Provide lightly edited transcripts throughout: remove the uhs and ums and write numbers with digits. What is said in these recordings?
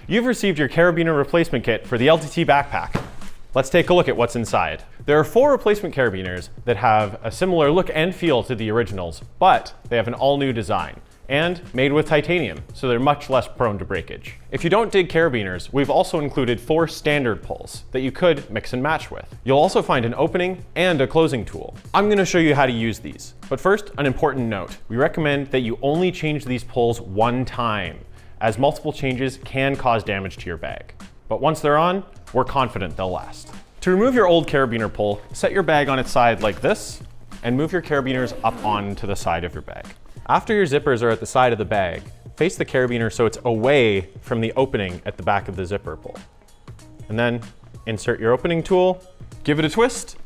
You've received your carabiner replacement kit for the LTT Backpack. Let's take a look at what's inside. There are 4 replacement carabiners that have a similar look and feel to the originals, but they have an all-new design and made with titanium, so they're much less prone to breakage. If you don't dig carabiners, we've also included 4 standard pulls that you could mix and match with. You'll also find an opening and a closing tool. I'm going to show you how to use these, but first, an important note. We recommend that you only change these pulls one time, as multiple changes can cause damage to your bag. But once they're on, we're confident they'll last. To remove your old carabiner pull, set your bag on its side like this, and move your carabiners up onto the side of your bag. After your zippers are at the side of the bag, face the carabiner so it's away from the opening at the back of the zipper pull. And then insert your opening tool, give it a twist,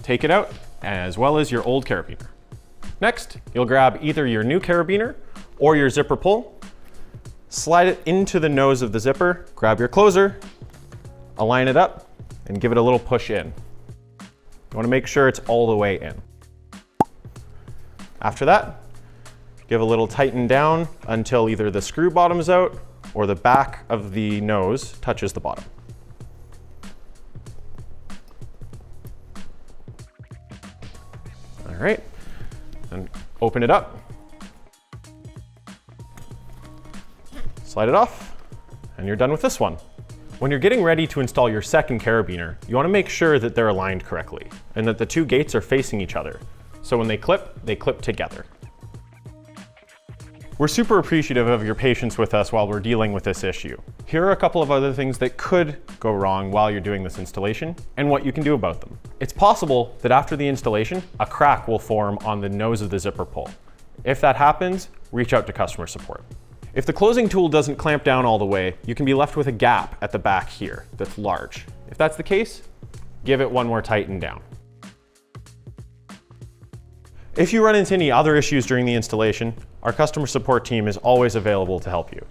take it out, as well as your old carabiner. Next, you'll grab either your new carabiner or your zipper pull, slide it into the nose of the zipper, grab your closer, align it up, and give it a little push in. You want to make sure it's all the way in. After that, give a little tighten down until either the screw bottoms out or the back of the nose touches the bottom. All right, and open it up. Slide it off, and you're done with this one. When you're getting ready to install your second carabiner, you want to make sure that they're aligned correctly and that the 2 gates are facing each other. So when they clip together. We're super appreciative of your patience with us while we're dealing with this issue. Here are a couple of other things that could go wrong while you're doing this installation and what you can do about them. It's possible that after the installation, a crack will form on the nose of the zipper pull. If that happens, reach out to customer support. If the closing tool doesn't clamp down all the way, you can be left with a gap at the back here that's large. If that's the case, give it one more tighten down. If you run into any other issues during the installation, our customer support team is always available to help you.